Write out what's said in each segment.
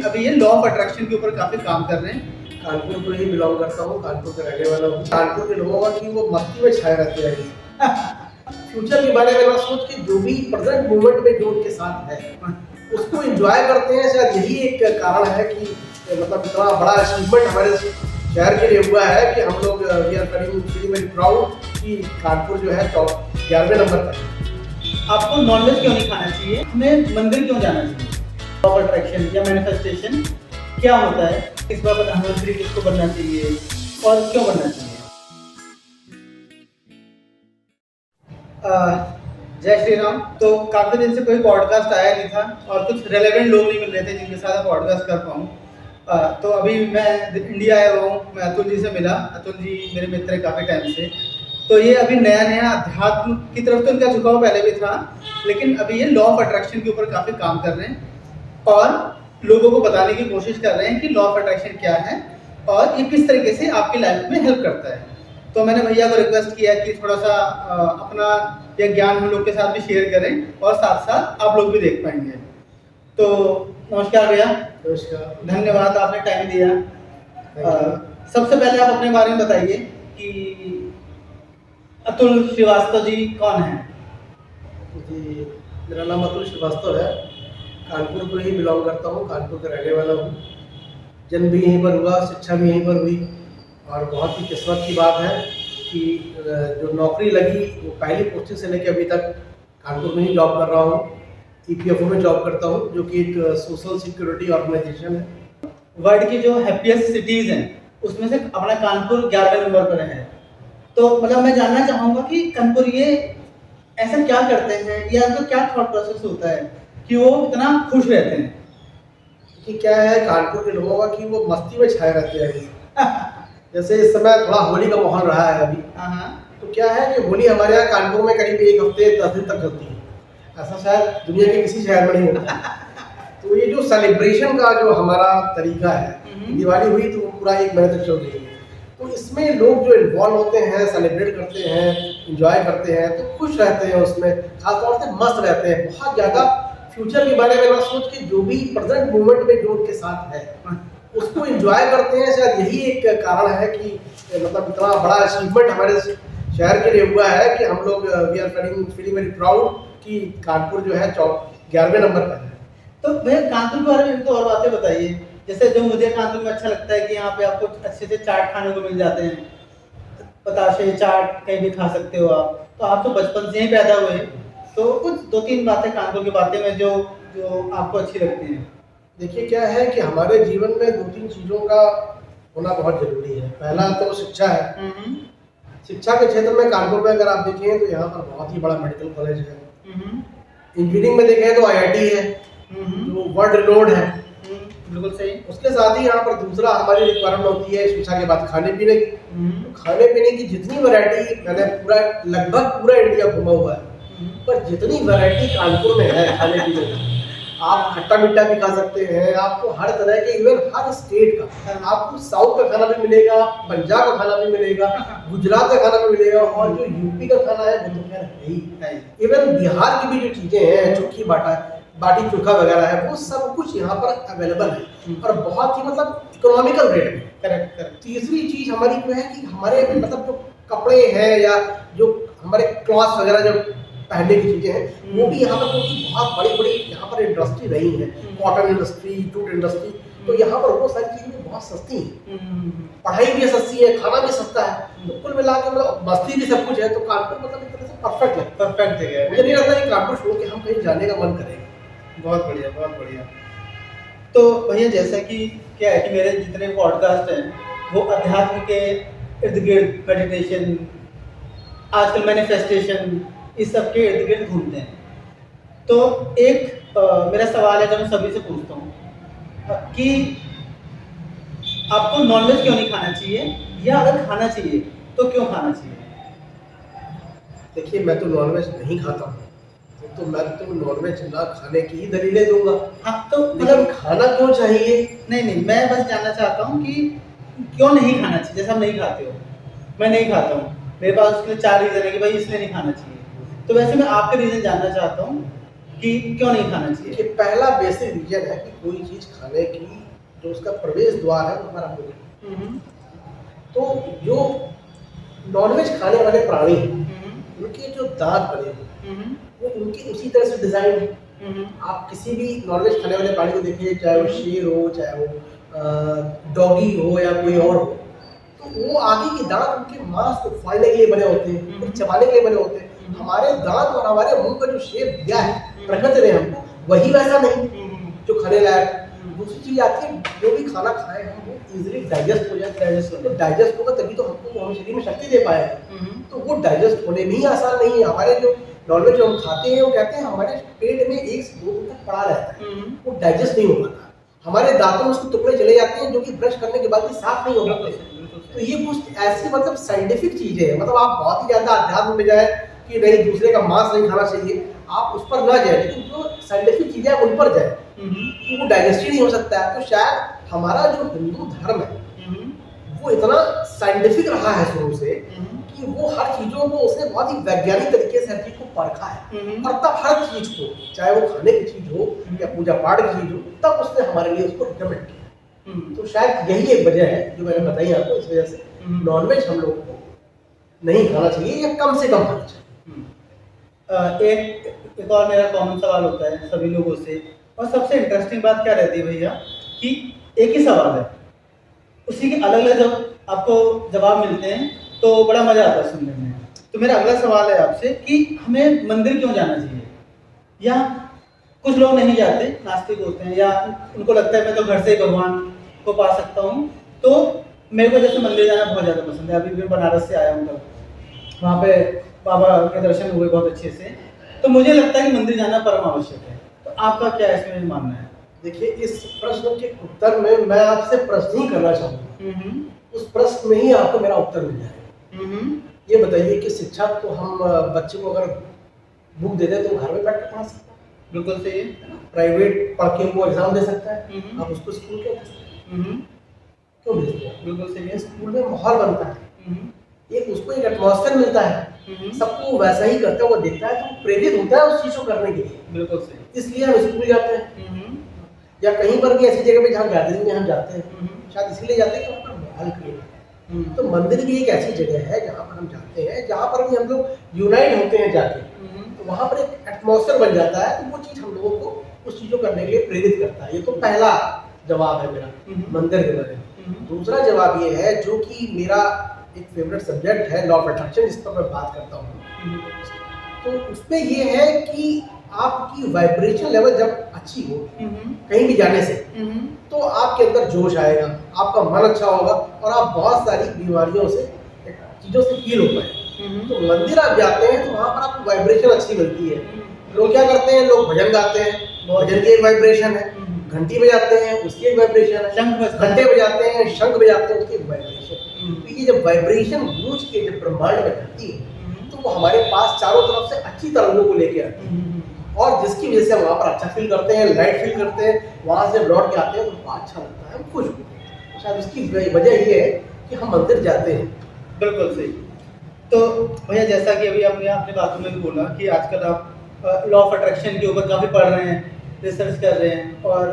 अभी ये law of attraction के ऊपर काफी काम कर रहे हैं। कानपुर को ही बिलोंग करता हूँ, कानपुर का रहने वाला हूँ। कानपुर के लोगों का कि वो मस्ती में छाए रहते हैं। फ्यूचर के बारे में ना सोच के जो भी प्रेजेंट मोमेंट में जो उनके साथ है उसको एंजॉय करते हैं। शायद यही एक कारण है कि मतलब इतना बड़ा अचीवमेंट हमारे शहर के लिए हुआ है कि हम लोग we are feeling very proud कि कानपुर जो है 11वें नंबर पर है। आपको नॉनवेज क्यों नहीं खाना चाहिए, हमें मंदिर क्यों जाना चाहिए, लॉ ऑफ अट्रैक्शन या मैनिफेस्टेशन क्या होता है, इस बार प्रधानमंत्री किसको बनना चाहिए और क्यों बनना चाहिए। जय श्री राम। तो काफी दिन से कोई पॉडकास्ट आया नहीं था और कुछ रेलेवेंट लोग नहीं मिल रहे थे जिनके साथ पॉडकास्ट कर पाऊँ। तो अभी मैं इंडिया आया हुआ हूँ, मैं अतुल जी से मिला। अतुल जी मेरे मित्र हैं काफ़ी टाइम से। तो ये अभी नया नया अध्यात्म की तरफ तो इनका झुकाव पहले भी था, लेकिन अभी ये लॉ ऑफ अट्रैक्शन के ऊपर काफ़ी काम कर रहे हैं और लोगों को बताने की कोशिश कर रहे हैं कि लॉ ऑफ अट्रैक्शन क्या है और ये किस तरीके से आपकी लाइफ में हेल्प करता है। तो मैंने भैया को रिक्वेस्ट किया कि थोड़ा सा अपना ये ज्ञान हम लोग के साथ भी शेयर करें और साथ साथ आप लोग भी देख पाएंगे। तो नमस्कार भैया। नमस्कार, धन्यवाद आपने टाइम दिया। सबसे पहले आप अपने बारे में बताइए कि अतुल श्रीवास्तव जी कौन है। जी, मेरा नाम अतुल श्रीवास्तव है, कानपुर को ही बिलोंग करता हूँ, कानपुर का रहने वाला हूँ। जन्म भी यहीं पर हुआ, शिक्षा भी यहीं पर हुई और बहुत ही किस्मत की बात है कि जो नौकरी लगी वो पहली पोस्टिंग से लेकर अभी तक कानपुर में ही जॉब कर रहा हूँ। EPFO में जॉब करता हूँ जो कि एक सोशल सिक्योरिटी ऑर्गेनाइजेशन है। वर्ल्ड की जो हैप्पीएस्ट सिटीज हैं उसमें से अपना कानपुर 11वें नंबर पर है। तो मतलब मैं जानना चाहूँगा कि कानपुर ये ऐसा क्या करते हैं या उनका क्या थॉट प्रोसेस होता है कि वो इतना खुश रहते हैं। कि क्या है कानपुर के लोगों का कि वो मस्ती में छाए रहते हैं। जैसे इस समय थोड़ा होली का माहौल रहा है अभी, तो क्या है कि होली हमारे यहाँ कानपुर में करीब 1 हफ्ते 10 दिन तक चलती है। ऐसा शायद दुनिया के किसी शहर में नहीं होता। तो ये जो सेलिब्रेशन का जो हमारा तरीका है, दिवाली हुई तो वो पूरा 1 महीने तक चल रही है। तो इसमें लोग जो इन्वॉल्व होते हैं, सेलिब्रेट करते हैं, इंजॉय करते हैं, तो खुश रहते हैं, उसमें खासतौर से मस्त रहते हैं बहुत ज़्यादा। फ्यूचर के बारे में ना सोच के जो भी प्रेजेंट मोमेंट में जो उनके साथ है उसको एंजॉय करते हैं। शायद यही एक कारण है कि मतलब इतना बड़ा अचीवमेंट हमारे शहर के लिए हुआ है कि हम लोग we are feeling very proud कि कानपुर जो है 11वें नंबर पर है। तो भैया कानपुर के बारे में तो और बातें बताइए। जैसे जो मुझे कानपुर में अच्छा लगता है कि यहाँ पे आपको अच्छे से चाट खाने को मिल जाते हैं, बताशे चाट कहीं भी खा सकते हो आप। तो आप तो बचपन से ही पैदा हुए, तो कुछ 2-3 बातें कानपुर की बातें में जो जो आपको अच्छी लगती हैं। देखिए क्या है कि हमारे जीवन में 2-3 चीज़ों का होना बहुत जरूरी है। पहला तो शिक्षा है। शिक्षा के क्षेत्र में कानपुर में अगर आप देखें तो यहाँ पर बहुत ही बड़ा मेडिकल कॉलेज है। इंजीनियरिंग में देखें तो IIT है जो वर्ल्ड रिनोड है। बिल्कुल सही। उसके साथ ही यहाँ पर दूसरा हमारी रिक्वायरमेंट होती है शिक्षा के बाद खाने पीने की। तो खाने पीने की जितनी वैरायटी, मैंने पूरा लगभग पूरा इंडिया घूमा हुआ है, पर जितनी वैरायटी कानपुर में है खाने पीने की, आप खट्टा मीठा भी खा सकते हैं। आपको हर तरह के, इवन हर स्टेट का, आपको साउथ का खाना भी मिलेगा, पंजाब का खाना भी मिलेगा, गुजरात का खाना भी मिलेगा और जो यूपी का खाना है वो तो खैर है ही। इवन बिहार की भी जो चीजें हैं, चोखी बाटी चोखा वगैरह है, वो सब कुछ यहाँ पर अवेलेबल है और बहुत ही मतलब इकोनॉमिकल रेट में। करेक्ट। तीसरी चीज हमारी जो है कि हमारे मतलब जो कपड़े हैं या जो हमारे क्लॉथ वगैरह जो पहनने की चीजें हैं वो भी यहाँ पर क्योंकि बहुत बड़ी बड़ी यहाँ पर इंडस्ट्री रही है, कॉटन इंडस्ट्री, जूट इंडस्ट्री, तो यहाँ पर वो सारी चीजें भी बहुत सस्ती हैं। पढ़ाई भी सस्ती है, खाना भी सस्ता है, तो कुल मिला के मतलब मस्ती भी सब कुछ है। तो कानपुर मतलब एक तरह से परफेक्ट जगह है। मुझे नहीं लगता कि कानपुर छोड़ के हम कहीं जाने का मन करेंगे। बहुत बढ़िया, बहुत बढ़िया। तो भैया जैसा कि क्या है कि मेरे जितने पॉडकास्ट हैं वो अध्यात्म के इर्द गिर्द, मेडिटेशन, आजकल मैनिफेस्टेशन, इस सब के इर्द गिर्द घूमते हैं। तो एक मेरा सवाल है जो मैं सभी से पूछता हूँ कि आपको नॉनवेज क्यों नहीं खाना चाहिए या अगर खाना चाहिए तो क्यों खाना चाहिए। देखिए मैं तो नॉनवेज नहीं खाता हूँ, तो मैं तो नॉनवेज ना खाने की ही दलीलें दूंगा। हाँ तो मतलब खाना क्यों चाहिए? नहीं, मैं बस जानना चाहता हूँ कि क्यों नहीं खाना चाहिए। जैसे हम नहीं खाते हो, मैं नहीं खाता हूँ, मेरे पास उसके लिए 4 रीज़न है कि भाई इसलिए नहीं खाना चाहिए। तो वैसे मैं आपके रीज़न जानना चाहता हूँ कि क्यों नहीं खाना चाहिए? कि पहला बेसिक रीजन है कि कोई चीज़ खाने की जो उसका प्रवेश द्वार है वो हमारा मुंह है। तो जो नॉनवेज खाने वाले प्राणी हैं, उनके जो दांत बने हैं वो उनकी उसी तरह से डिजाइन है। आप किसी भी नॉनवेज खाने वाले प्राणी को देखिए, चाहे वो शेर हो, चाहे वो डॉगी हो या कोई और हो, तो वो आगे के दांत उनके मांस को फाड़ने के लिए बने होते हैं, फिर चबाने के लिए बने होते हैं। हमारे दांत और हमारे मुंह का जो शेप दिया है प्रकृति ने हमको, वही वैसा नहीं जो खाने लायक। दूसरी चीज आती है, जो भी खाना खाए हम वो इजीली डाइजेस्ट हो जाए। तो डाइजेस्ट होगा तभी तो हमको हमारे शरीर में शक्ति दे पाएगा। तो वो डाइजेस्ट होने में ही आसान नहीं है। हमारे जो नॉनवेज जो हम खाते हैं वो कहते हैं हमारे पेट में 1 से 2 दिन तक पड़ा रहता है, वो डाइजेस्ट नहीं हो पाता। हमारे दांतों में उसके टुकड़े चले जाते हैं जो कि ब्रश करने के बाद भी साफ नहीं हो पाते। तो ये कुछ ऐसी मतलब साइंटिफिक चीजें हैं। मतलब आप बहुत ही ज्यादा अध्यात्म में जाए कि नहीं दूसरे का मांस नहीं खाना चाहिए, आप उस पर ना जाए, लेकिन जो साइंटिफिक चीजें हैं उन पर जाए, कि वो डाइजेस्ट ही नहीं हो सकता है। तो शायद हमारा जो हिंदू धर्म है वो इतना साइंटिफिक रहा है शुरू से कि वो हर चीजों को उसने बहुत ही वैज्ञानिक तरीके से हर चीज को परखा है, और तब हर चीज को, चाहे वो खाने की चीज हो या पूजा पाठ की चीज हो, तब उसने हमारे लिए उसको रिकमेंड किया। तो शायद यही एक वजह है जो मैंने बताई आपको। इस वजह से नॉनवेज हम लोग को नहीं खाना चाहिए या कम से कम खाना चाहिए। एक और मेरा कॉमन सवाल होता है सभी लोगों से, और सबसे इंटरेस्टिंग बात क्या रहती है भैया कि एक ही सवाल है, उसी के अलग अलग जब आपको जवाब मिलते हैं तो बड़ा मजा आता है सुनने में। तो मेरा अगला सवाल है आपसे कि हमें मंदिर क्यों जाना चाहिए? या कुछ लोग नहीं जाते, नास्तिक होते हैं, या उनको लगता है मैं तो घर से ही भगवान को पा सकता हूँ। तो मेरे को जैसे मंदिर जाना बहुत ज़्यादा पसंद है। अभी भी बनारस से आया हूँ, कल वहाँ पे बाबा के दर्शन हुए बहुत अच्छे से। तो मुझे लगता है कि मंदिर जाना परम आवश्यक है। तो आपका क्या इसमें मानना है? देखिए, इस प्रश्न के उत्तर में मैं आपसे प्रश्न ही करना चाहूँगा। उस प्रश्न में ही आपको मेरा उत्तर मिल जाएगा। ये बताइए कि शिक्षा तो हम बच्चे को अगर बुक दे दें तो घर में बैठ कर पढ़ा सकता है। बिल्कुल सही है। प्राइवेट पढ़ के वो एग्जाम दे सकता है, आप उसको स्कूल क्यों भेजते हैं? क्यों भेजते हैं? बिल्कुल सही है। स्कूल में माहौल बनता है, एक उसको एक एटमॉस्फेयर मिलता है, सबको वैसा ही करता है, वो देखता है तो प्रेरित होता है उस चीज को करने के लिए। बिल्कुल सही। इसलिए हम स्कूल जाते हैं, या कहीं पर भी ऐसी जगह पे जहाँ गैदरिंग में हम जाते हैं, शायद इसीलिए जाते हैं कि वहाँ पर माहौल क्रिएट है। तो मंदिर भी एक ऐसी जगह है जहाँ पर हम जाते हैं, जहाँ पर भी हम लोग यूनाइट होते हैं जाके, तो वहाँ पर एक एटमॉस्फेयर बन जाता है। तो वो चीज हम लोगों को उस चीजों करने के लिए प्रेरित करता है। ये तो पहला जवाब है मेरा मंदिर के बारे में। दूसरा जवाब ये है, जो कि मेरा एक फेवरेट सब्जेक्ट है, लॉ ऑफ अट्रैक्शन, इस पर मैं बात करता हूँ। तो उसमें ये है कि आपकी वाइब्रेशन लेवल जब अच्छी हो कहीं भी जाने से, तो आपके अंदर जोश आएगा, आपका मन अच्छा होगा, और आप बहुत सारी बीमारियों से, चीजों से हील हो पाए। तो मंदिर आप जाते हैं तो वहाँ पर आपको वाइब्रेशन अच्छी मिलती है। लोग क्या करते हैं, लोग भजन गाते हैं, भजन की एक वाइब्रेशन है, घंटी बजाते हैं उसकी एक वाइब्रेशन है, घंटे बजाते हैं, शंख बजाते हैं उसकी एक वाइब्रेशन। तो ये जब वाइब्रेशन गूंज के जब ब्रह्मांड में घटती है तो वो हमारे पास चारों तरफ से अच्छी तरंगों को लेके आती है, और जिसकी वजह से हम वहाँ पर अच्छा फील करते हैं, लाइट फील करते हैं। वहाँ से लौट के आते हैं तो हमको अच्छा लगता है, हम खुश होते हैं। तो शायद उसकी वजह ये है कि हम मंदिर जाते हैं। बिल्कुल सही। तो भैया जैसा कि अभी आपने अपनी बातों में भी बोला कि आजकल आप लॉ ऑफ अट्रैक्शन के ऊपर काफ़ी पढ़ रहे हैं, रिसर्च कर रहे हैं, और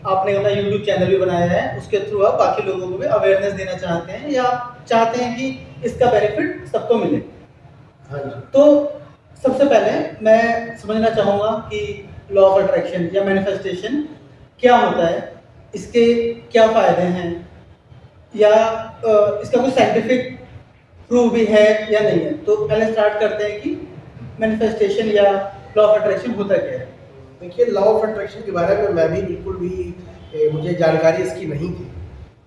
आपने अपना यूट्यूब चैनल भी बनाया है, उसके थ्रू आप बाकी लोगों को भी अवेयरनेस देना चाहते हैं, या आप चाहते हैं कि इसका बेनिफिट सबको मिले। हाँ जी। तो सबसे पहले मैं समझना चाहूँगा कि लॉ ऑफ अट्रैक्शन या मैनिफेस्टेशन क्या होता है, इसके क्या फ़ायदे हैं, या इसका कोई साइंटिफिक प्रूफ भी है या नहीं है। तो पहले स्टार्ट करते हैं कि मैनिफेस्टेशन या लॉ ऑफ अट्रैक्शन होता क्या है। देखिए, लॉ ऑफ अट्रैक्शन के बारे में मैं भी बिल्कुल भी मुझे जानकारी इसकी नहीं थी।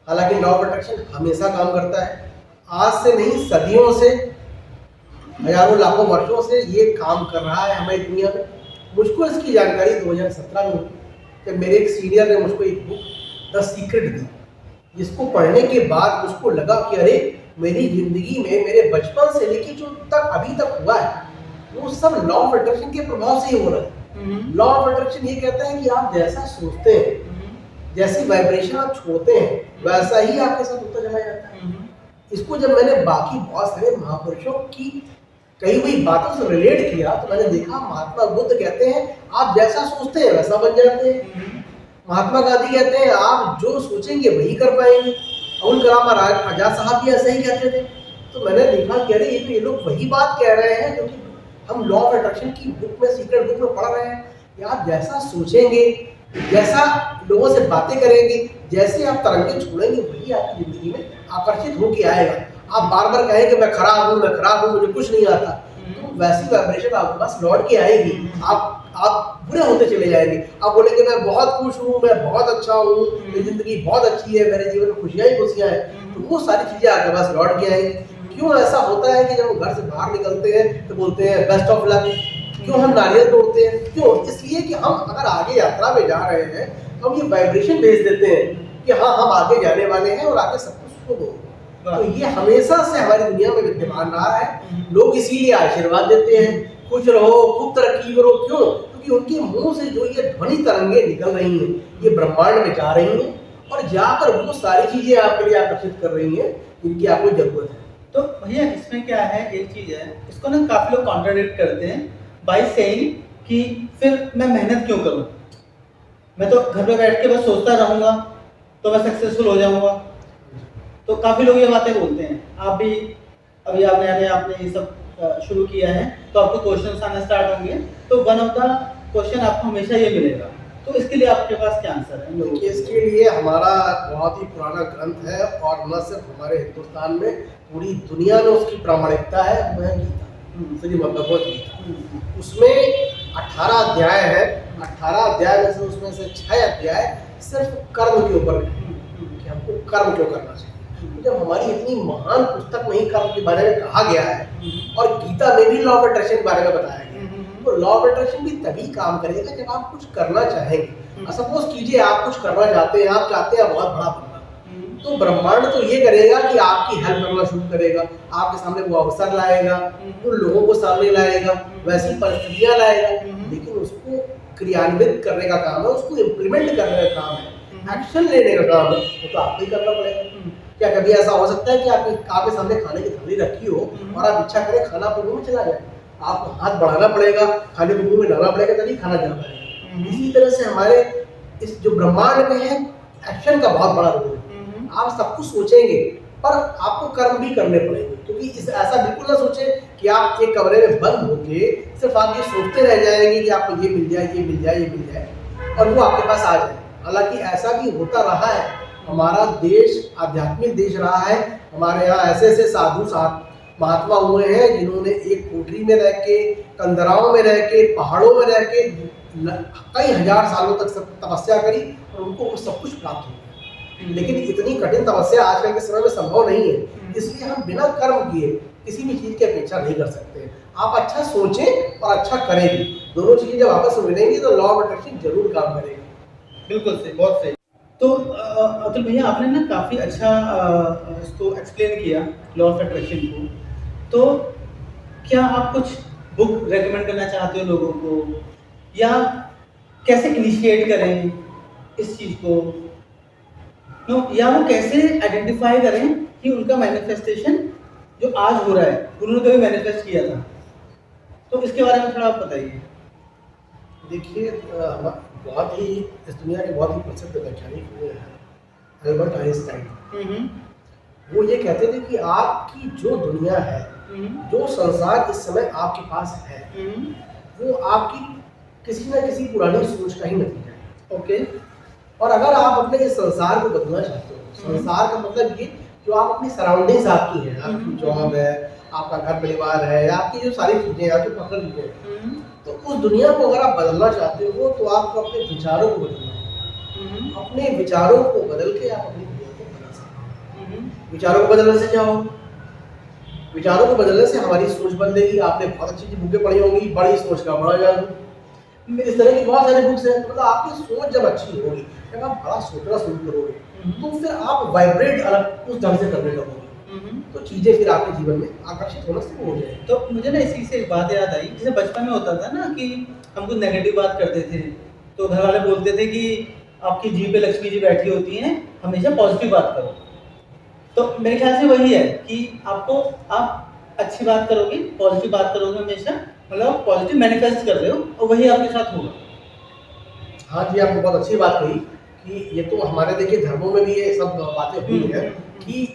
हालांकि लॉ ऑफ अट्रैक्शन हमेशा काम करता है, आज से नहीं सदियों से, हजारों लाखों वर्षों से ये काम कर रहा है हमारी दुनिया में। मुझको इसकी जानकारी 2017 में हुई जब मेरे एक सीनियर ने मुझको एक बुक द सीक्रेट दी, जिसको पढ़ने के बाद मुझको लगा कि अरे मेरी जिंदगी में मेरे बचपन से लेकर जो तक अभी तक हुआ है वो सब लॉ ऑफ अट्रैक्शन के प्रभाव से ही हो रहा है। लॉ ऑफ अट्रैक्शन ये कहता है कि आप जैसा सोचते हैं, जैसी वाइब्रेशन आप छोड़ते हैं, वैसा ही आपके साथ होता चला जाता है। इसको जब मैंने बाकी बहुत सारे महापुरुषों की कई हुई बातों से रिलेट किया तो मैंने देखा महात्मा बुद्ध कहते हैं आप जैसा सोचते हैं वैसा बन जाते हैं। महात्मा गांधी कहते हैं आप जो सोचेंगे वही कर पाएंगे। अब्दुल कलाम आजाद साहब भी ऐसे ही कहते थे। तो मैंने देखा कि अरे ये लोग वही बात कह रहे हैं क्योंकि हम लॉ ऑफ अट्रैक्शन की बुक में, सीक्रेट बुक में पढ़ रहे हैं कि आप जैसा सोचेंगे, जैसा लोगों से बातें करेंगे, जैसे आप तरंगे छोड़ेंगे वही आपकी जिंदगी में आकर्षित होके आएगा। आप बार बार कहेंगे मैं खराब हूँ, मुझे कुछ नहीं आता, तो वैसी वाइब्रेशन आपके पास लौट के आएगी। आप बुरे होते चले जाएंगे। आप बोलेंगे मैं बहुत खुश हूँ, मैं बहुत अच्छा हूँ, मेरी जिंदगी बहुत अच्छी है, मेरे जीवन में खुशियाँ ही खुशियाँ हैं, तो वो सारी चीजें आपके पास लौट के आएंगी। क्यों ऐसा होता है कि जब हम घर से बाहर निकलते हैं तो बोलते हैं बेस्ट ऑफ लक? क्यों हम नारियल तोड़ते हैं? क्यों? इसलिए कि हम अगर आगे यात्रा में जा रहे हैं तो हम ये वाइब्रेशन भेज देते हैं कि हाँ हम आगे जाने वाले हैं और आगे सब कुछ शुभ हो। तो ये हमेशा से हमारी दुनिया में विद्यमान रहा है। लोग इसीलिए आशीर्वाद देते हैं, खुश रहो, खूब तरक्की करो। क्यों? क्योंकि उनके मुंह से जो ये ध्वनि तरंगे निकल रही हैं ये ब्रह्मांड में जा रही हैं और जाकर वो सारी चीजें आपके लिए आकर्षित कर रही हैं जिनकी आपको जरूरत है। तो भैया इसमें क्या है, एक चीज है, इसको ना काफी लोग कॉन्ट्राडिक्ट करते हैं बाय सेइंग कि फिर मैं मेहनत क्यों करूं, मैं तो घर पे बैठ के बस सोचता रहूंगा तो मैं सक्सेसफुल हो जाऊंगा। तो काफी लोग ये बातें बोलते हैं। आप भी अभी आपने ये सब शुरू किया है तो आपको क्वेश्चंस आने स्टार्ट होंगे, तो वन ऑफ द क्वेश्चन आपको हमेशा ये मिलेगा, तो इसके लिए आपके पास क्या आंसर है? इसके लिए हमारा बहुत ही पुराना ग्रंथ है और न सिर्फ हमारे हिंदुस्तान में, पूरी दुनिया में उसकी प्रामाणिकता है, वह गीता, श्रीमद् भगवत गीता। उसमें 18 अध्याय है। 18 अध्याय में से उसमें से 6 अध्याय सिर्फ कर्म के ऊपर कि हमको कर्म क्यों करना चाहिए। जब हमारी इतनी महान पुस्तक में ही कर्म के बारे में कहा गया है और गीता में भी लॉ ऑफ अट्रैक्शन के बारे में बताया गया है, तो लॉ ऑफ अट्रैक्शन भी तभी काम करेगा जब आप कुछ करना चाहेंगे। सपोज कीजिए आप कुछ करना चाहते हैं, आप चाहते हैं बहुत बड़ा बनना, तो ब्रह्मांड तो ये करेगा कि आपकी हेल्प करना शुरू करेगा, आपके सामने वो अवसर लाएगा, उन लोगों को सामने लाएगा, वैसी परिस्थितियां लाएगा, लेकिन उसको क्रियान्वित करने का काम है, उसको इम्प्लीमेंट करने का काम है, एक्शन लेने का काम है, वो तो आपको ही करना पड़ेगा। क्या कभी ऐसा हो सकता है कि आपके सामने खाने की थाली रखी हो और आप इच्छा करें खाना आपके मुंह में चला जाए? आपको हाथ बढ़ाना पड़ेगा, खाने को मुंह में डालना पड़ेगा, तभी खाना जा पाएगा। इसी तरह से हमारे इस जो ब्रह्मांड में है, एक्शन का बहुत बड़ा रोल है। आप सब कुछ सोचेंगे पर आपको कर्म भी करने पड़ेंगे, क्योंकि ऐसा बिल्कुल ना सोचें कि आप एक कमरे में बंद होके सिर्फ आप ये सोचते रह जाएंगे कि आपको ये मिल जाए, ये मिल जाए, ये मिल जाए और वो आपके पास आ जाए। हालांकि ऐसा भी होता रहा है। हमारा देश आध्यात्मिक देश रहा है। हमारे यहाँ ऐसे साधु महात्मा हुए हैं जिन्होंने एक कोठरी में रह के, कंदराओं में रह के, पहाड़ों में रह के कई हजार सालों तक तपस्या करी और उनको सब कुछ प्राप्त हो गया। लेकिन इतनी कठिन तपस्या आजकल के समय में संभव नहीं है, इसलिए हम बिना कर्म किए किसी भी चीज की अपेक्षा नहीं कर सकते। आप अच्छा सोचें और अच्छा करें भी, दोनों चीजें जब आपस में मिलेंगी तो लॉ ऑफ अट्रैक्शन जरूर काम करेगा। बिल्कुल सही, बहुत सही। तो अतुल भैया आपने ना काफ़ी अच्छा इसको एक्सप्लेन किया लॉ ऑफ अट्रैक्शन को। तो क्या आप कुछ बुक रेकमेंड करना चाहते हो लोगों को, या कैसे इनिशिएट करें इस चीज़ को, या वो कैसे आइडेंटिफाई करें कि उनका मैनिफेस्टेशन जो आज हो रहा है उन्होंने कभी मैनिफेस्ट किया था? तो इसके बारे में थोड़ा आप बताइए। देखिए, बहुत ही इस दुनिया के बहुत ही प्रसिद्ध वैज्ञानिक हुए हैं अल्बर्ट आइंस्टाइन। वो ये कहते थे कि आपकी जो दुनिया है, जो संसार इस समय आपके पास है, वो आपकी किसी न किसी पुरानी सोच का ही नतीजा है। ओके। और अगर आप अपने इस संसार को बदलना चाहते हो, संसार का मतलब ये जो आप अपनी सराउंडिंग्स आपकी है, आपकी जॉब है, आपका घर परिवार है, आपकी जो सारी चीजें, आपकी पर्सनल चीजें, तो उस दुनिया को अगर आप बदलना चाहते हो तो आपको अपने विचारों को बदलना है। अपने विचारों को बदल के आप अपनी दुनिया को बदल सकते हैं। विचारों को बदलने से क्या होगा? विचारों को बदलने से हमारी सोच बदलेगी। आपने बहुत अच्छी बुकें पढ़ी होंगी, बड़ी सोच का बड़ा जादू, इस तरह की बहुत सारी बुक्स हैं। मतलब आपकी सोच जब अच्छी होगी, जब आप बड़ा सोचना शुरू करोगे तो फिर आप वाइब्रेट अलग उस ढंग से करने लगोगे, तो चीजें फिर आपके जीवन में आकर्षित होना शुरू हो जाएगी। तो मुझे ना इसी से एक बात याद आई, जैसे बचपन में होता था ना कि हम कुछ नेगेटिव बात करते थे तो घर वाले बोलते थे कि आपकी जीभ पे लक्ष्मी जी बैठी होती हैं, हमेशा पॉजिटिव बात करो। तो मेरे ख्याल से वही है कि आप अच्छी बात करोगे, पॉजिटिव बात करोगे हमेशा, मतलब पॉजिटिव मैनिफेस्ट कर रहे हो और वही आपके साथ होगा। हाँ जी, आपने बहुत अच्छी बात कही कि ये तो हमारे देखिए धर्मों में भी ये सब बातें हुई हैं कि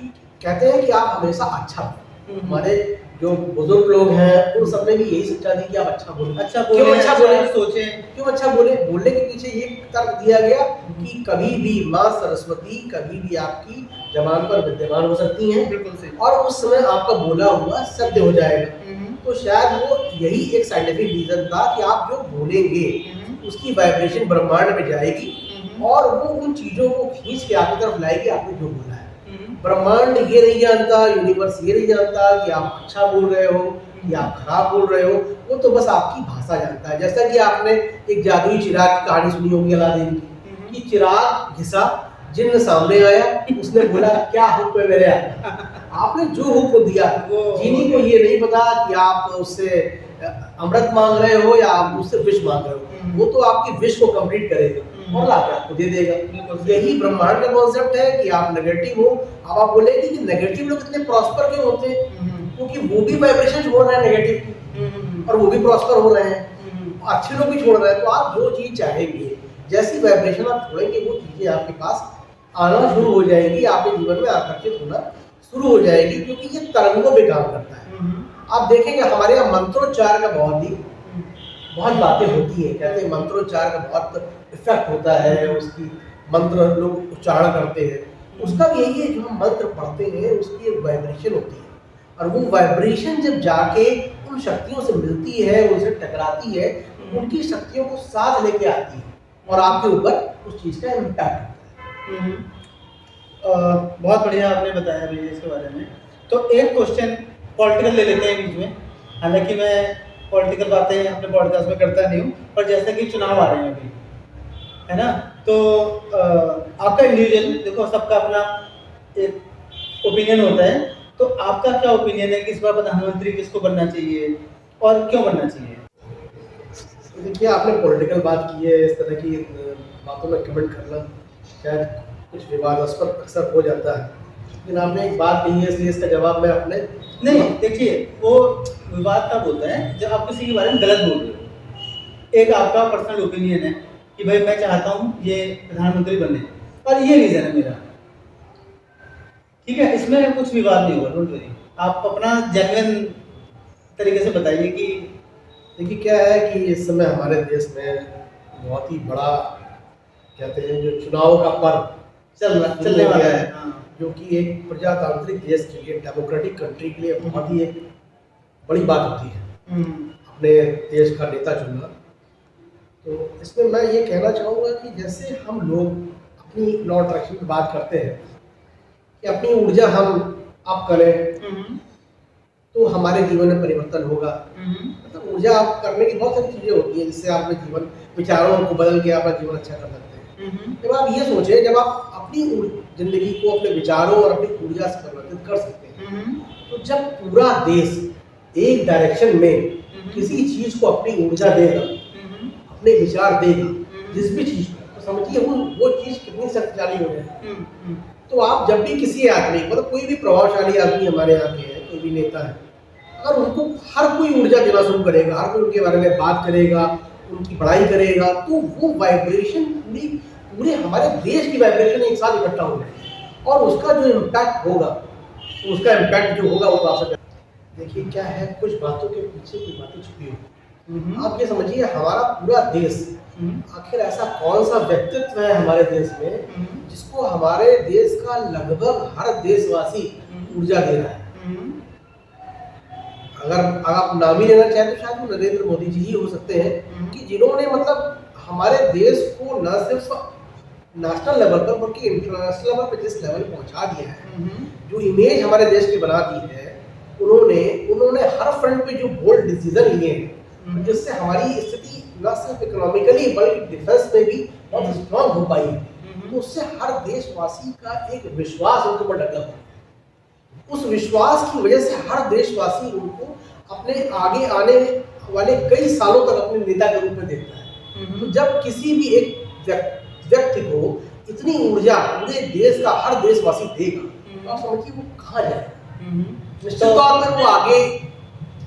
कहते हैं कि आप हमेशा अच्छा बोलो। हमारे जो बुजुर्ग लोग हैं उन सब ने भी यही शिक्षा दी कि आप अच्छा बोलो। अच्छा क्यों बोले, अच्छा बोले? सोचें। क्यों अच्छा बोले? बोलने के पीछे ये तर्क दिया गया कि कभी भी माँ सरस्वती कभी भी आपकी जबान पर विद्यमान हो सकती हैं, बिल्कुल सही। और उस समय आपका बोला हुआ सत्य हो जाएगा। तो शायद वो यही एक साइंटिफिक रीजन था कि आप जो बोलेंगे उसकी वाइब्रेशन ब्रह्मांड में जाएगी और वो उन चीजों को खींच के आपकी तरफ लाएगी आपने जो बोला है। ब्रह्मांड ये नहीं जानता, यूनिवर्स ये नहीं जानता कि आप अच्छा बोल रहे हो या आप खराब बोल रहे हो, वो तो बस आपकी भाषा जानता है। जैसा कि आपने एक जादुई चिराग की कहानी सुनी होगी अलादीन की, कि चिराग घिसा, जिन्न सामने आया, उसने बोला क्या हुक्म है मेरे आका। आपने जो हुक्म दिया, जीनी को ये नहीं पता कि आप उससे अमृत मांग रहे हो या आप उससे विष मांग रहे हो, वो तो आपकी विष को कंप्लीट करेगा और लाके आपको दे देगा। यही ब्रह्मांड का कॉन्सेप्ट है कि आप नेगेटिव हो। अब आप बोलेंगे कि नेगेटिव लोग इतने प्रॉस्पर क्यों होते हैं? क्योंकि वो भी वाइब्रेशन छोड़ रहे हैं नेगेटिव की और वो भी प्रॉस्पर हो रहे हैं, अच्छे लोग भी छोड़ रहे हैं। तो आप जो चीज चाहेंगे, जैसी वाइब्रेशन आप छोड़ेंगे, वो चीजें आपके पास आना शुरू हो जाएगी, आपके जीवन में आकर्षित होना शुरू हो जाएगी, क्योंकि ये तरंगों पे काम करता है। आप देखेंगे हमारे यहाँ मंत्रोच्चार का बहुत बातें होती है। कहते हैं मंत्रोच्चार का बहुत इफेक्ट होता है, उसकी मंत्र लोग उच्चारण करते हैं, उसका भी यही है जो हम मंत्र पढ़ते हैं उसकी एक वाइब्रेशन होती है, और वो वाइब्रेशन जब जाके उन शक्तियों से मिलती है, उनसे टकराती है, उनकी शक्तियों को साथ लेके आती है और आपके ऊपर उस चीज का इम्पैक्ट होता है। बहुत बढ़िया आपने बताया भैया इसके बारे में। तो एक क्वेश्चन पॉलिटिकल ले लेते हैं बीच में। हालांकि मैं पॉलिटिकल बातें अपने पॉडकास्ट में करता नहीं हूँ, पर जैसे कि चुनाव आ रहे हैं अभी, है ना, तो आपका इंडिविजुअल, देखो सबका अपना एक ओपिनियन होता है, तो आपका क्या ओपिनियन है कि इस बार प्रधानमंत्री किसको बनना चाहिए और क्यों बनना चाहिए? देखिए, आपने पॉलिटिकल बात की है, इस तरह की बातों में कमेंट करना शायद कुछ विवादास्पद अक्सर हो जाता है, लेकिन आपने एक बात कही है इसलिए इसका जवाब मैं अपने नहीं, देखिए वो विवाद तब होता है जब आप किसी के बारे में गलत बोल रहे हो। एक आपका पर्सनल ओपिनियन है कि भाई मैं चाहता हूँ ये प्रधानमंत्री बने और ये रीजन है मेरा, ठीक है, इसमें कुछ विवाद नहीं होगा, डोंट वरी। आप अपना जेन्युइन तरीके से बताइए कि देखिए क्या है कि इस समय हमारे देश में बहुत ही बड़ा, कहते हैं जो चुनाव का पर्व चलने वाला है, जो कि एक प्रजातांत्रिक देश के लिए, डेमोक्रेटिक कंट्री के लिए बहुत ही एक बड़ी बात होती है अपने देश का नेता चुनना। तो इसमें मैं ये कहना चाहूँगा कि जैसे हम लोग अपनी लॉ अट्रैक्शन की बात करते हैं कि अपनी ऊर्जा हम अप करें तो हमारे जीवन में परिवर्तन होगा। मतलब ऊर्जा अप करने की बहुत सारी चीज़ें होती हैं जिससे आप अपने जीवन विचारों को बदल के अपना जीवन अच्छा कर सकते हैं। जब आप ये सोचें, जब आप अपनी जिंदगी को अपने विचारों और अपनी ऊर्जा से परिवर्तित कर सकते हैं, तो जब पूरा देश एक डायरेक्शन में किसी चीज को अपनी ऊर्जा देगा, अपने विचार देगा, जिस भी चीज को, तो समझिए वो चीज कितनी शक्तिशाली हो जाएगी। तो आप जब भी किसी आदमी, मतलब कोई भी प्रभावशाली आदमी हमारे यहाँ के हैं, कोई भी नेता है, अगर उनको हर कोई ऊर्जा देना शुरू करेगा, हर कोई उनके बारे में बात करेगा, उनकी बड़ाई करेगा, तो वो वाइब्रेशन पूरे हमारे देश की वाइब्रेशन एक साथ इकट्ठा हो जाएगी और उसका जो इम्पैक्ट होगा, उसका इम्पैक्ट जो होगा वो काफी। देखिए क्या है, कुछ बातों के पीछे कुछ बातें छुपी हुई। आप ये समझिए हमारा पूरा देश, आखिर ऐसा कौन सा व्यक्तित्व है हमारे देश में जिसको हमारे देश का लगभग हर देशवासी ऊर्जा दे रहा है। अगर आप नाम ही लेना चाहें तो शायद वो नरेंद्र मोदी जी ही हो सकते हैं कि जिन्होंने मतलब हमारे देश को न सिर्फ नेशनल लेवल पर बल्कि इंटरनेशनल लेवल पर जिस लेवल पहुंचा दिया है, जो इमेज हमारे देश की बना दी है, उन्होंने हर फ्रंट पे जो बोल्ड डिसीजन लिए हैं जिससे हमारी स्थिति न सिर्फ इकोनॉमिकली बल्कि डिफेंस में भी बहुत स्ट्रांग हो पाई है। तो उससे हर देशवासी का एक विश्वास उनके ऊपर डेवलप है। उस विश्वास की वजह से हर देशवासी उनको अपने आगे आने वाले कई सालों तक अपने नेता के रूप में देखता है। तो जब किसी भी एक व्यक्ति को इतनी ऊर्जा पूरे देश का हर देशवासी देगा, तो आप समझिए वो कहाँ जाएगा। निश्चित तौर पर वो आगे,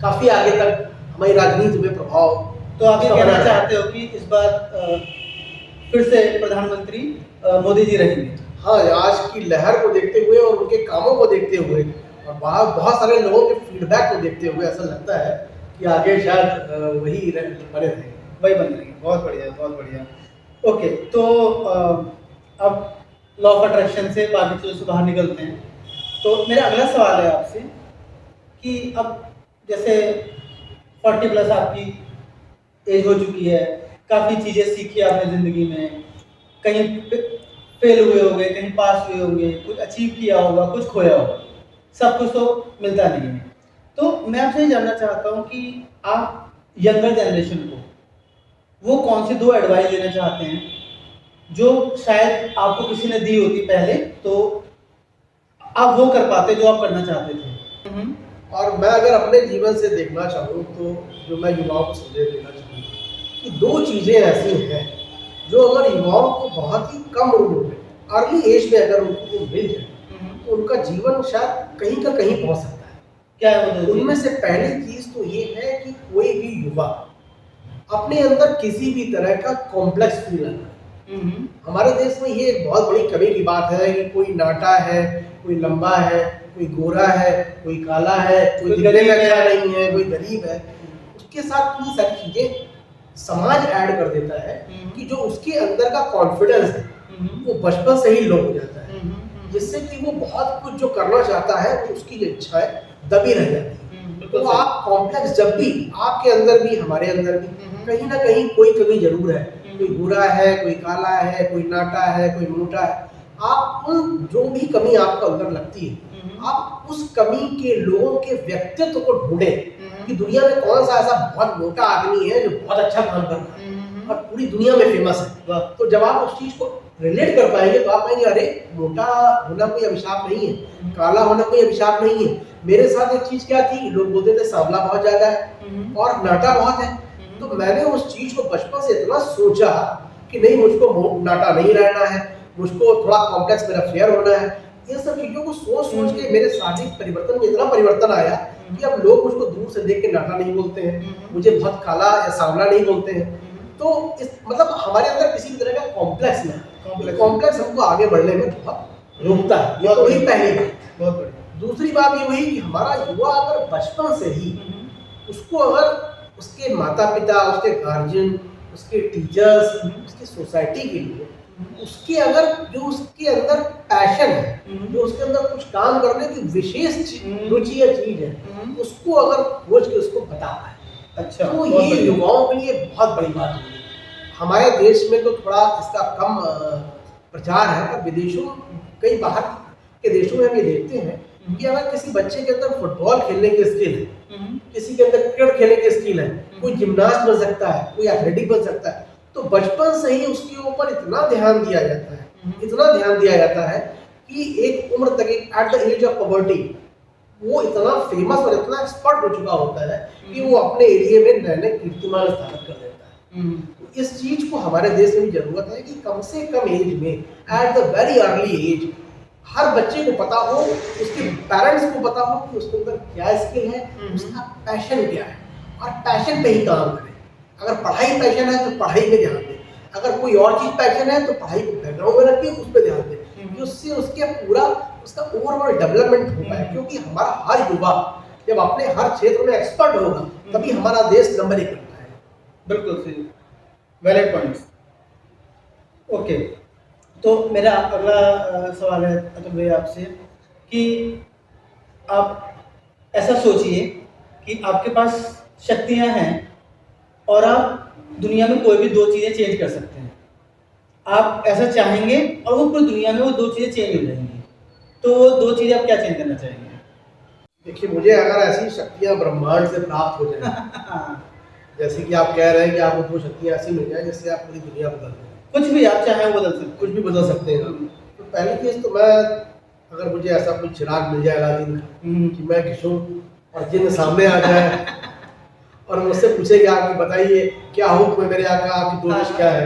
काफी आगे तक हमारी राजनीति में प्रभाव। तो आप ये कहना चाहते हो कि इस बार फिर से प्रधानमंत्री मोदी जी रहेंगे? हाँ, आज की लहर को देखते हुए और उनके कामों को देखते हुए और बहुत सारे लोगों के फीडबैक को देखते हुए ऐसा लगता है कि आगे शायद वही बने रहेंगे। वही बन रही है। बहुत बढ़िया, बहुत बढ़िया। ओके, तो अब लॉ ऑफ अट्रैक्शन से बाकी चीज़ों से बाहर निकलते हैं। तो मेरा अगला सवाल है आपसे कि अब जैसे 40 प्लस आपकी एज हो चुकी है, काफ़ी चीज़ें सीखी आपने ज़िंदगी में, कहीं फेल हुए होंगे, कहीं पास हुए होंगे, कुछ अचीव किया होगा, कुछ खोया होगा, सब कुछ तो मिलता नहीं है। तो मैं आपसे ये जानना चाहता हूँ कि आप यंगर जनरेशन को वो कौन सी 2 एडवाइस देना चाहते हैं जो शायद आपको किसी ने दी होती पहले, तो आप वो कर पाते जो आप करना चाहते थे? और मैं अगर अपने जीवन से देखना चाहूँ तो जो मैं युवाओं को संदेश देना चाहूँगा कि 2 चीज़ें ऐसी हैं जो अगर युवाओं को बहुत ही कम उम्र में, अर्ली एज में अगर उनको मिल जाए तो उनका जीवन शायद कहीं का कहीं पहुँच सकता है। क्या है वो? उनमें से पहली चीज़ तो ये है कि कोई भी युवा अपने अंदर किसी भी तरह का कॉम्प्लेक्स फील ना करे। हमारे देश में ये एक बहुत बड़ी कमी की बात है कि कोई नाटा है, कोई लंबा है, कोई गोरा है, कोई काला है, कोई दिखने में अच्छा नहीं है, कोई गरीब है। उसके साथ ये सारी चीजें समाज ऐड कर देता है कि जो उसके अंदर का कॉन्फिडेंस है वो बचपन से ही लो हो जाता है, जिससे कि वो बहुत कुछ जो करना चाहता है वो उसकी जो इच्छा है दबी रह जाती है। तो आप कॉम्प्लेक्स जब भी आपके अंदर भी हमारे अंदर भी कहीं ना कहीं कोई कमी जरूर है, कोई गोरा है, कोई काला है, कोई नाटा है, कोई मोटा है, आप उन जो भी कमी आपको अंदर लगती है आप उस कमी के लोगों के व्यक्तित्व को ढूंढें कि दुनिया में कौन सा ऐसा बहुत मोटा आदमी है जो बहुत अच्छा काम कर रहा है और पूरी दुनिया में फेमस है। तो जब आप उस चीज को रिलेट कर पाएंगे तो आप कहेंगे अरे मोटा होना कोई अभिशाप नहीं है, काला होना कोई अभिशाप नहीं है। मेरे साथ एक चीज क्या थी, लोग बोलते थे सांवला बहुत ज्यादा है और नाटा बहुत है, तो मैंने उस चीज को बचपन से इतना सोचा कि नहीं मुझको नाटा नहीं रहना है, मुझको थोड़ा कॉम्प्लेक्स मेरा फेयर होना है। इन सब चीजों को सोच के मेरे शारीरिक परिवर्तन में इतना परिवर्तन आया कि अब लोग मुझको दूर से देख के नाटा नहीं बोलते हैं, मुझे बहुत काला या सांवला नहीं बोलते हैं। तो इस मतलब हमारे अंदर किसी भी तरह का कॉम्प्लेक्स नहीं, कॉम्प्लेक्स हमको आगे बढ़ने में बहुत रोकता है। ये तो वही पहली बात। बहुत बढ़िया। दूसरी बात ये हुई कि हमारा युवा अगर बचपन से ही उसको अगर उसके माता पिता, उसके गार्जियन, उसके टीचर्स, उसकी सोसाइटी के लिए उसके अगर जो उसके अंदर पैशन है, जो उसके अंदर कुछ काम करने की विशेष रुचि या चीज है, उसको अगर खोज के उसको बता पाए, अच्छा, तो ये युवाओं के लिए बहुत बड़ी बात होगी। हमारे देश में तो थोड़ा इसका कम प्रचार है, और विदेशों, कई बाहर के देशों में हम ये देखते हैं कि अगर किसी बच्चे के अंदर फुटबॉल खेलने की स्किल है, किसी के अंदर क्रिकेट खेलने की स्किल है, कोई जिम्नास्ट बन सकता है, कोई एथलेटिक बन सकता है, तो बचपन से ही उसके ऊपर इतना ध्यान दिया जाता है, इतना ध्यान दिया जाता है कि एक उम्र तक, at the age of poverty, वो इतना फेमस और इतना एक्सपर्ट हो चुका होता है कि वो अपने एरिया में नए नए कीर्तिमान स्थापित कर देता है। तो इस चीज को हमारे देश में भी जरूरत है कि कम से कम एज में, at the very early age, हर बच्चे को पता हो, उसके पेरेंट्स को पता हो कि उसके अंदर क्या स्किल है, उसका पैशन क्या है, और पैशन पे ही काम करें। अगर पढ़ाई पैशन है तो पढ़ाई में ध्यान दें, अगर कोई और चीज पैशन है तो पढ़ाई को बैकग्राउंड में रखिए, उस पर ध्यान दें कि उससे उसके पूरा उसका ओवरऑल डेवलपमेंट हो पाए। क्योंकि हमारा हर युवा जब अपने हर क्षेत्र में एक्सपर्ट होगा तभी हमारा देश नंबर 1 बनता है। बिल्कुल सही, वैलिड पॉइंट्स। ओके, तो मेरा अगला सवाल है अतुल भाई आपसे कि आप ऐसा सोचिए कि आपके पास शक्तियां हैं और आप दुनिया में कोई भी 2 चीज़ें चेंज कर सकते हैं। आप ऐसा चाहेंगे और वो पूरी दुनिया में वो 2 चीज़ें चेंज हो जाएंगी, तो वो 2 चीज़ें आप क्या चेंज करना चाहेंगे? देखिए, मुझे अगर ऐसी शक्तियां ब्रह्मांड से प्राप्त हो जाए जैसे कि आप कह रहे हैं कि आपको 2 शक्तियां ऐसी मिल जाए जिससे आप पूरी दुनिया बदल दें, कुछ भी आप चाहें बदल सकते, कुछ भी बदल सकते हैं। तो पहली चीज तो मैं, अगर मुझे ऐसा कोई चिराग मिल जाएगा दिन कि मैं घिसूं और जिन सामने आ जाए और मुझसे पूछे कि आप बताइए क्या हुक्म है मेरे आका, आपकी 2 विश क्या है,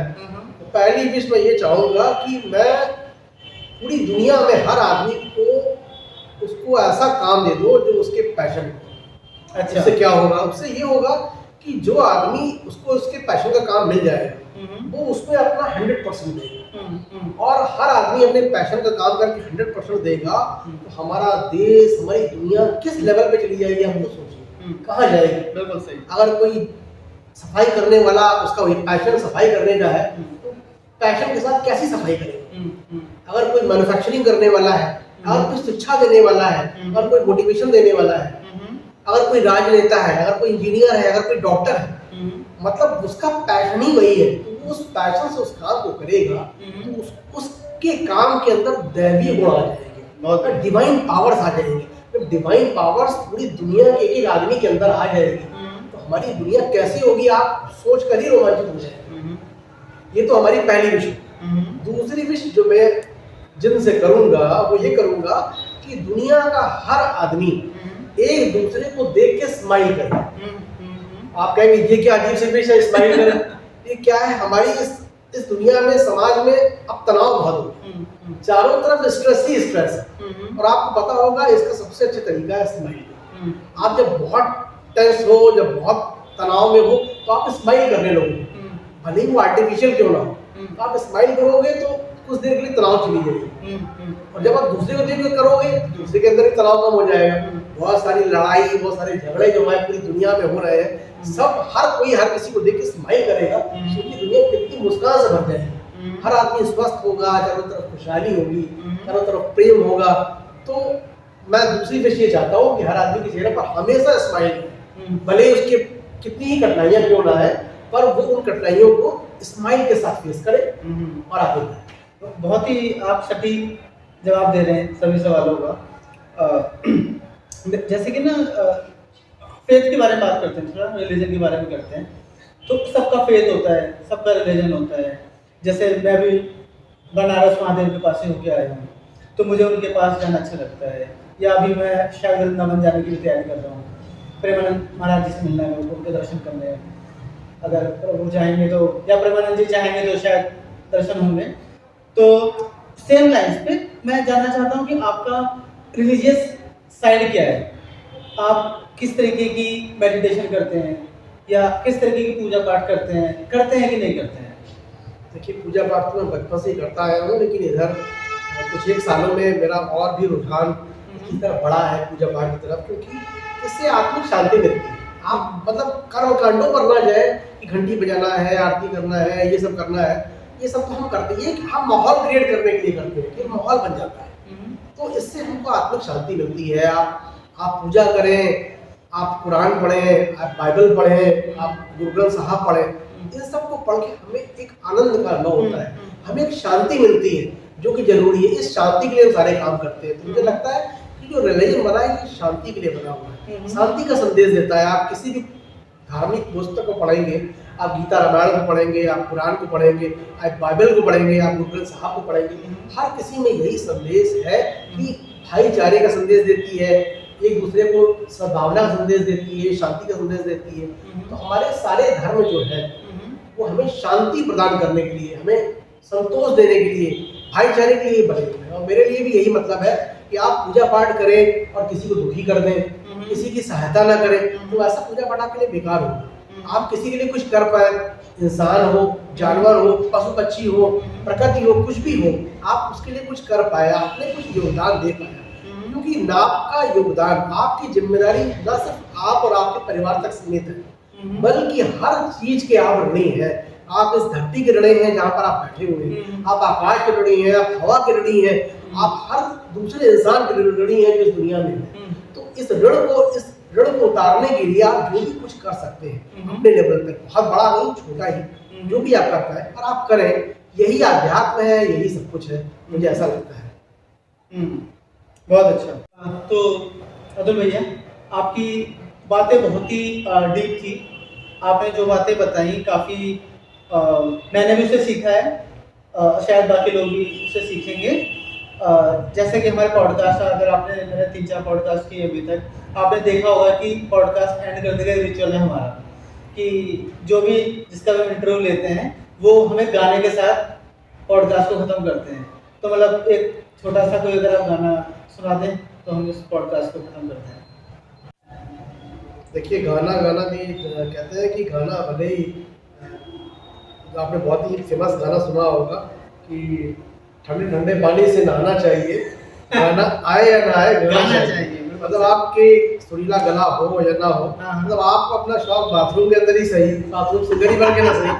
तो पहली विश मैं ये चाहूँगा कि मैं पूरी दुनिया में हर आदमी को उसको उसको ऐसा काम दे दो जो उसके पैशन हो। अच्छा। उससे क्या होगा, उससे ये होगा कि जो आदमी उसको उसके पैशन का काम मिल जाएगा वो उसमें अपना 100% देगा। और हर आदमी अपने पैशन का काम करके 100% देगा तो हमारा देश, हमारी दुनिया किस लेवल पे चली जाएगी, आप तो सोचिए कहाँ जाएगी। बिल्कुल सही। अगर कोई सफाई करने वाला, उसका वही पैशन सफाई करने का है, तो पैशन के साथ कैसी सफाई करेगा। अगर कोई मैन्युफैक्चरिंग करने वाला है, अगर कोई शिक्षा देने वाला है, अगर कोई मोटिवेशन देने वाला है, अगर कोई राजनेता है, अगर कोई इंजीनियर है, अगर कोई डॉक्टर है, मतलब उसका पैशन ही वही है, तो वो उस पैशन से उस काम को करेगा तो उसके काम के अंदर दैवीय गुण आ जाएंगे, डिवाइन पावर्स आ जाएंगी। जब डिवाइन पावर्स पूरी दुनिया के एक आदमी के अंदर आ जाएगी तो हमारी दुनिया कैसी होगी, आप सोच कर ही रोमांचित हो जाएंगे। ये तो हमारी पहली विश। दूसरी विश जो मैं जिनसे करूंगा वो ये करूंगा कि दुनिया का हर आदमी एक दूसरे को देख के स्माइल करे। आप कहेंगे ये क्या अजीब सी विश है, स्माइल करें। ये क्या है, हमारी इस दुनिया में, समाज में अब तनाव बहुत हो गया, चारों तरफ स्ट्रेस ही स्ट्रेस है। और आपको पता होगा इसका सबसे अच्छा तरीका है स्माइल। आप जब बहुत टेंस हो, जब बहुत तनाव में हो तो आप स्माइल करने लगोगे, भले ही वो आर्टिफिशियल क्यों ना हो। तो आप स्माइल करोगे तो कुछ देर के लिए तनाव चली जाएगी। और जब आप दूसरे को देख कर करोगे दूसरे के अंदर भी तनाव कम हो जाएगा। बहुत सारी लड़ाई, बहुत सारे झगड़े जो हमारी पूरी दुनिया में हो रहे हैं, सब हर कोई हर किसी को देख के स्माइल करेगा, क्योंकि दुनिया कितनी मुस्कान से भर जाएगी। हर आदमी स्वस्थ होगा, चारों तरफ खुशहाली होगी, चारों तरफ प्रेम होगा। तो मैं दूसरी विश ये चाहता हूँ कि हर आदमी के चेहरे पर हमेशा स्माइल है, भले उसके कितनी ही कठिनाइयां क्यों ना है, पर वो उन कठिनाइयों को स्माइल के साथ फेस करे और आगे बढ़े। बहुत ही आप सटीक जवाब दे रहे हैं सभी सवालों का। जैसे कि ना फेथ के बारे में बात करते हैं, थोड़ा रिलीजन के बारे में करते हैं। तो सबका फेथ होता है, सबका रिलीजन होता है। जैसे मैं भी बनारस महादेव के पास ही होके आया हूँ, तो मुझे उनके पास जाना अच्छा लगता है। या अभी मैं शायद वृंदावन जाने की भी तैयारी कर रहा हूँ, प्रेमानंद महाराज जी से मिलना है, उनके दर्शन करने हैं। अगर प्रभु चाहेंगे तो, या प्रेमानंद जी चाहेंगे तो शायद दर्शन होंगे। तो सेम लाइन्स पे मैं जानना चाहता हूँ कि आपका रिलीजियस साइड क्या है। आप किस तरीके की मेडिटेशन करते हैं, या किस तरीके की पूजा पाठ करते हैं कि नहीं करते हैं? देखिए, पूजा पाठ तो मैं बचपन से ही करता आया हूँ, लेकिन इधर कुछ एक सालों में मेरा और भी रुझान इसकी तरफ बढ़ा है, पूजा पाठ की तरफ, क्योंकि इससे आत्मिक शांति मिलती है। आप मतलब कर्म कांडों पर ना जाए कि घंटी बजाना है, आरती करना है, ये सब करना है। ये सब तो हम करते हैं, हम माहौल क्रिएट करने के लिए करते हैं कि माहौल बन जाता है। तो इससे हमको आत्मिक शांति मिलती है। आप पूजा करें, आप कुरान पढ़ें, आप बाइबल पढ़ें, आप गुरु ग्रंथ साहब पढ़ें, इन सब को पढ़ के हमें एक आनंद का अनुभव होता है, हमें एक शांति मिलती है जो कि जरूरी है। इस शांति के लिए हम सारे काम करते हैं। तो मुझे लगता है कि जो रिलीजन बना है ये शांति के लिए बना हुआ है, शांति का संदेश देता है। आप किसी भी धार्मिक पुस्तक को पढ़ेंगे, आप गीता रामायण को पढ़ेंगे, आप कुरान को पढ़ेंगे, आप बाइबल को पढ़ेंगे, आप गुरु ग्रंथ साहब को पढ़ेंगे, हर किसी में यही संदेश है कि भाईचारे का संदेश देती है, एक दूसरे को सद्भावना का संदेश देती है, शांति का संदेश देती है। तो हमारे सारे धर्म जो है वो हमें शांति प्रदान करने के लिए, हमें संतोष देने के लिए, भाईचारे के लिए बने हुए हैं। और मेरे लिए भी यही मतलब है कि आप पूजा पाठ करें और किसी को दुखी कर दें, किसी की सहायता ना करें, तो ऐसा पूजा पाठ आपके लिए बेकार होगा। आप किसी के लिए कुछ कर पाए, इंसान हो, जानवर हो, पशु पक्षी हो, प्रकृति हो, कुछ भी हो, आप उसके लिए कुछ कर पाए, आपने कुछ योगदान दे पाया। क्योंकि आपका योगदान, आपकी जिम्मेदारी न सिर्फ आप और आपके परिवार तक सीमित है, बल्कि हर चीज के आप ऋणी हैं। आप इस धरती के ऋणी हैं जहाँ पर आप बैठे हुए हैं, आप आकाश के ऋणी हैं, आप हवा के ऋणी हैं, आप हर दूसरे इंसान के ऋणी हैं जो इस दुनिया में है। तो इस ऋण को उतारने के लिए आप जो भी कुछ कर सकते हैं अपने लेवल पे, बहुत बड़ा नहीं, छोटा ही, जो भी आप कर पाए और आप करें, यही अध्यात्म है, यही सब कुछ है, मुझे ऐसा लगता है। बहुत अच्छा। तो अतुल भैया, आपकी बातें बहुत ही डीप थी। आपने जो बातें बताई काफ़ी मैंने भी उससे सीखा है, शायद बाकी लोग भी उससे सीखेंगे। जैसे कि हमारे पॉडकास्ट, अगर आपने मेरे 3-4 पॉडकास्ट किए अभी तक, आपने देखा होगा कि पॉडकास्ट एंड करने का रिचुअल है हमारा, कि जो भी जिसका भी इंटरव्यू लेते हैं वो हमें गाने के साथ पॉडकास्ट को ख़त्म करते हैं। तो मतलब एक छोटा सा कोई अगर आप गाना सुना दें तो हम इस पॉडकास्ट को खत्म करते हैं। देखिए गाना गाना भी कहते हैं कि गाना भले ही आपने बहुत ही फेमस गाना सुना होगा कि ठंडे ठंडे पानी से नहाना चाहिए, गाना आए या ना आए गाना चाहिए। मतलब आपके सुरीला गला हो या ना हो, मतलब आप अपना शौक बाथरूम के अंदर ही सही, बाथरूम सिंगर ही बन के ना सही,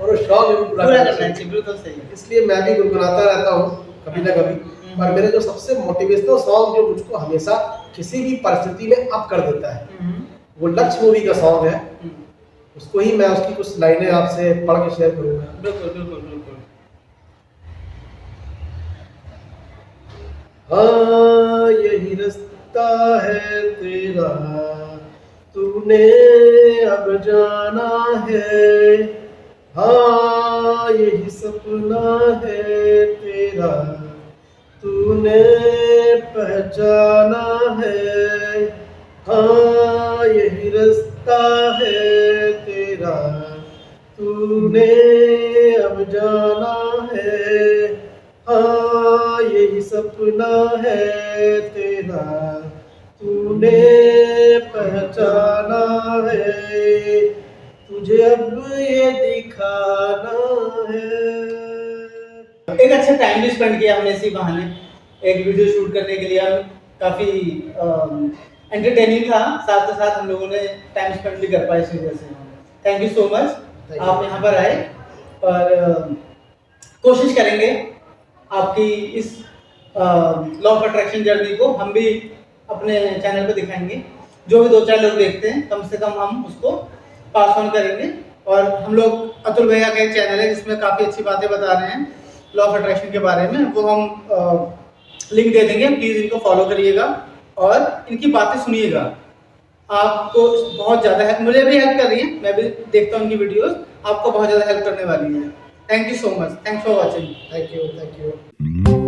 और वो शौक भी पूरा करना चाहिए। बिल्कुल सही है। इसलिए मैं भी गुनगुनाता रहता हूँ कभी ना कभी। पर मेरे जो सबसे मोटिवेशनल सॉन्ग जो मुझको हमेशा किसी भी परिस्थिति में अप कर देता है, वो लक्ष्य मूवी का सॉन्ग है। उसको ही मैं उसकी कुछ लाइनें आपसे पढ़ के शेयर करूंगा। बिल्कुल बिल्कुल बिल्कुल। हाँ यही रास्ता है तेरा, तूने अब जाना है। हाँ यही सपना है तेरा, तूने पहचाना है। हाँ यही रास्ता है तेरा, तूने अब जाना है। हाँ यही सपना है तेरा, तूने पहचाना है। तुझे अब ये दिखाना है। एक अच्छा टाइम भी स्पेंड किया हमने इसी बहाने, एक वीडियो शूट करने के लिए। हम काफ़ी एंटरटेनिंग था, साथ ही साथ हम लोगों ने टाइम स्पेंड भी कर पाए इस वजह से। थैंक यू सो मच, आप यहाँ पर आए, और कोशिश करेंगे आपकी इस लॉ ऑफ अट्रैक्शन जर्नी को हम भी अपने चैनल पे दिखाएंगे। जो भी 2-4 लोग देखते हैं कम से कम हम उसको पास ऑन करेंगे। और हम लोग अतुल भैया का एक चैनल है जिसमें काफ़ी अच्छी बातें बता रहे हैं लॉ ऑफ अट्रैक्शन के बारे में, वो हम लिंक दे देंगे, प्लीज़ इनको फॉलो करिएगा और इनकी बातें सुनिएगा। आपको बहुत ज़्यादा हेल्प, मुझे भी हेल्प कर रही है, मैं भी देखता हूँ उनकी वीडियोस, आपको बहुत ज़्यादा हेल्प करने वाली है। Thank you so much, thanks for watching. Thank you.